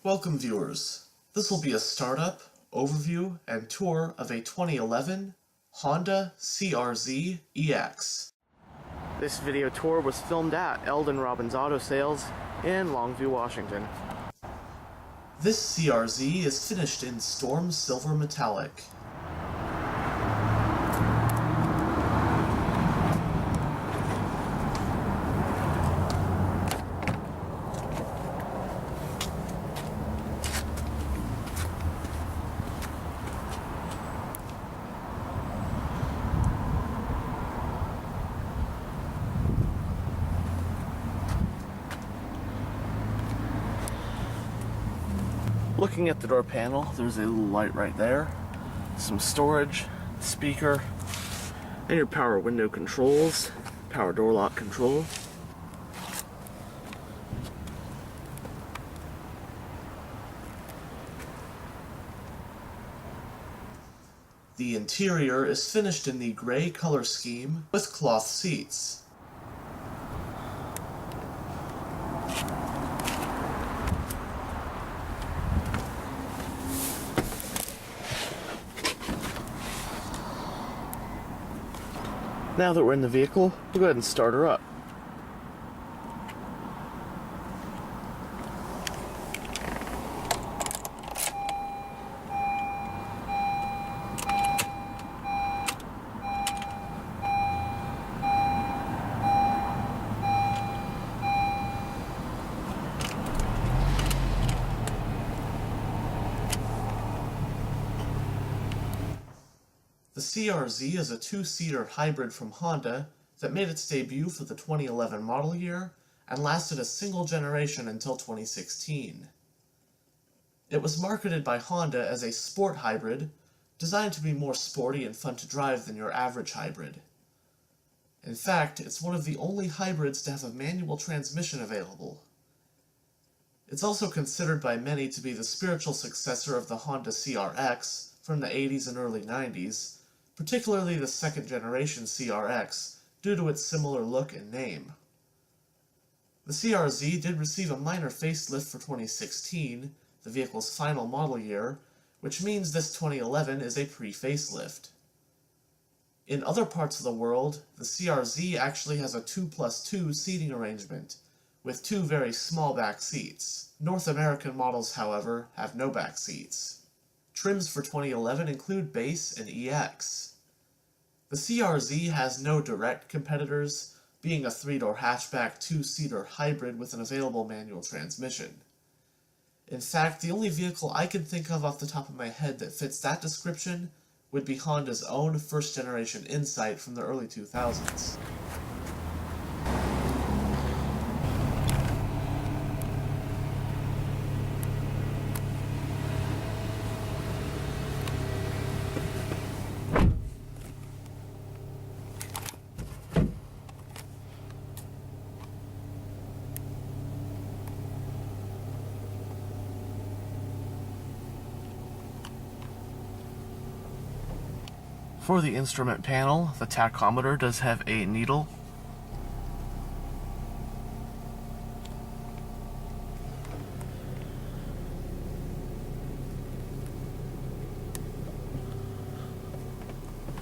Welcome viewers. This will be a startup, overview, and tour of a 2011 Honda CR-Z EX. This video tour was filmed at Eldon Robbins Auto Sales in Longview, Washington. This CR-Z is finished in Storm Silver Metallic. Looking at the door panel, there's a little light right there, some storage, speaker, and your power window controls, power door lock control. The interior is finished in the gray color scheme with cloth seats. Now that we're in the vehicle, we'll go ahead and start her up. The CR-Z is a two-seater hybrid from Honda that made its debut for the 2011 model year and lasted a single generation until 2016. It was marketed by Honda as a sport hybrid, designed to be more sporty and fun to drive than your average hybrid. In fact, it's one of the only hybrids to have a manual transmission available. It's also considered by many to be the spiritual successor of the Honda CRX from the 80s and early 90s, particularly the second generation CRX, due to its similar look and name. The CR-Z did receive a minor facelift for 2016, the vehicle's final model year, which means this 2011 is a pre-facelift. In other parts of the world, the CR-Z actually has a 2+2 seating arrangement, with two very small back seats. North American models, however, have no back seats. Trims for 2011 include Base and EX. The CR-Z has no direct competitors, being a three-door hatchback two-seater hybrid with an available manual transmission. In fact, the only vehicle I can think of off the top of my head that fits that description would be Honda's own first-generation Insight from the early 2000s. For the instrument panel, the tachometer does have a needle.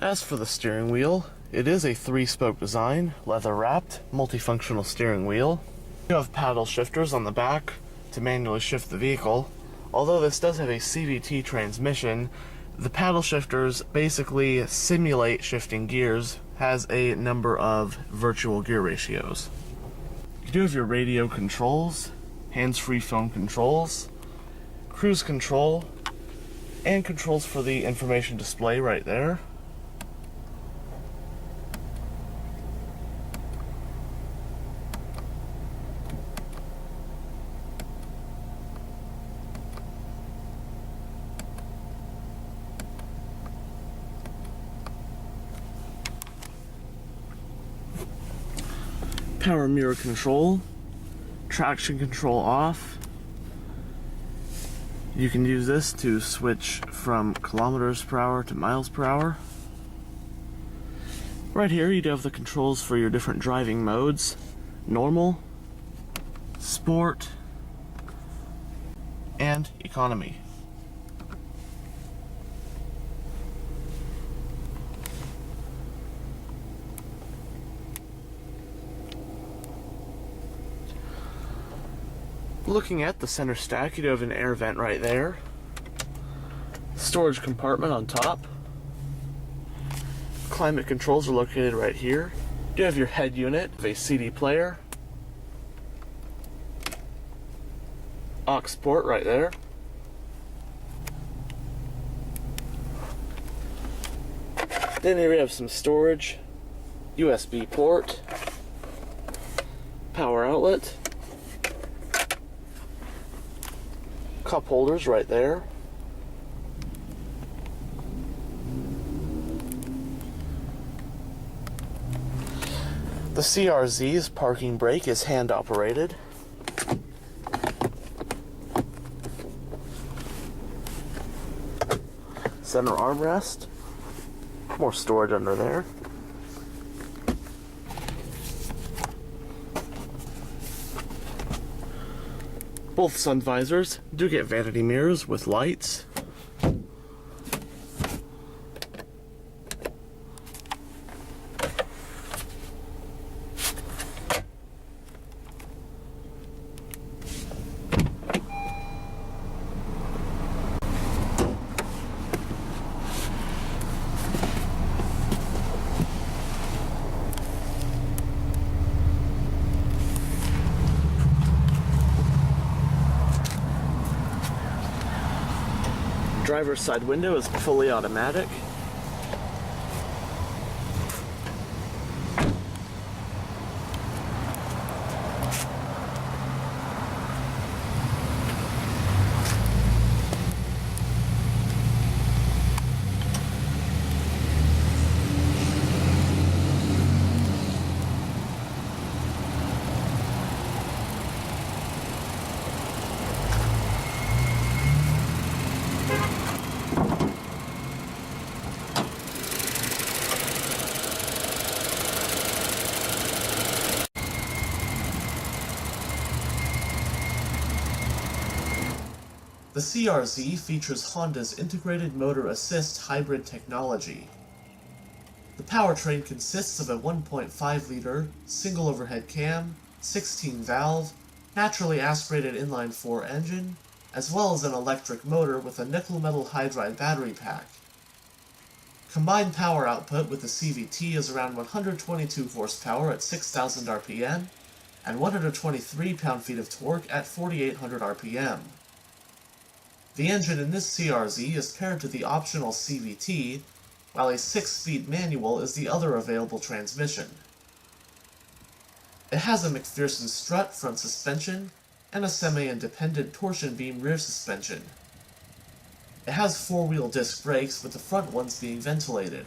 As for the steering wheel, it is a three-spoke design, leather-wrapped, multifunctional steering wheel. You have paddle shifters on the back to manually shift the vehicle. Although this does have a CVT transmission, the paddle shifters basically simulate shifting gears, has a number of virtual gear ratios. You do have your radio controls, hands-free phone controls, cruise control, and controls for the information display right there. Power mirror control, traction control off. You can use this to switch from kilometers per hour to miles per hour. Right here you do have the controls for your different driving modes: normal, sport, and economy. Looking at the center stack, you do have an air vent right there, storage compartment on top, climate controls are located right here. You have your head unit, a CD player, aux port right there, then here we have some storage, USB port, power outlet, cup holders right there. The CRZ's parking brake is hand operated. Center armrest, more storage under there. Both sun visors do get vanity mirrors with lights. Driver's side window is fully automatic. The CRZ features Honda's integrated motor assist hybrid technology. The powertrain consists of a 1.5-liter single overhead cam, 16-valve, naturally aspirated inline-4 engine, as well as an electric motor with a nickel metal hydride battery pack. Combined power output with the CVT is around 122 horsepower at 6,000 RPM and 123 pound-feet of torque at 4,800 RPM. The engine in this CRZ is paired to the optional CVT, while a 6-speed manual is the other available transmission. It has a McPherson strut front suspension and a semi-independent torsion beam rear suspension. It has 4-wheel disc brakes, with the front ones being ventilated.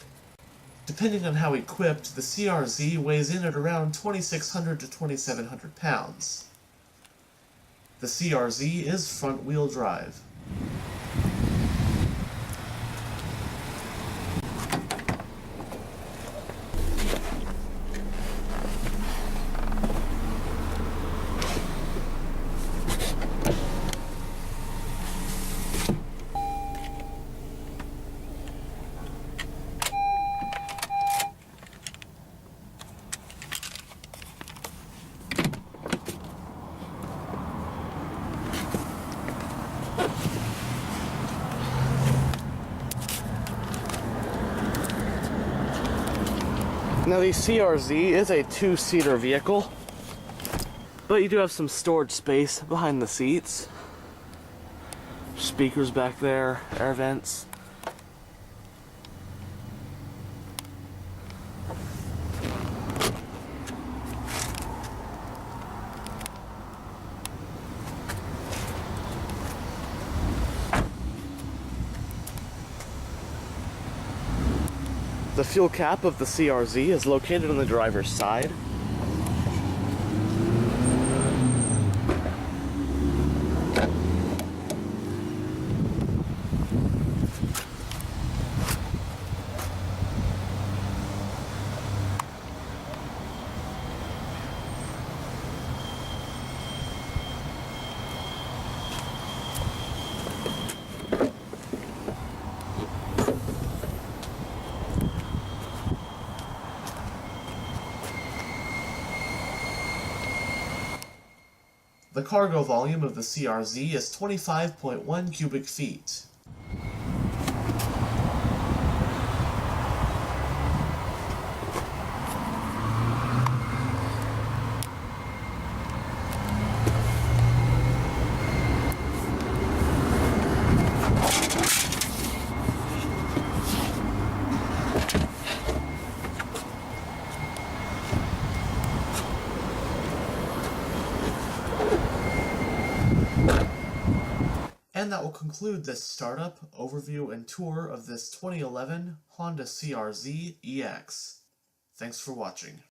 Depending on how equipped, the CRZ weighs in at around 2,600 to 2,700 pounds. The CRZ is front-wheel drive. Now the CRZ is a 2-seater vehicle, but you do have some storage space behind the seats. Speakers back there, air vents. The fuel cap of the CRZ is located on the driver's side. The cargo volume of the CRZ is 25.1 cubic feet. And that will conclude this startup, overview, and tour of this 2011 Honda CRZ EX. Thanks for watching.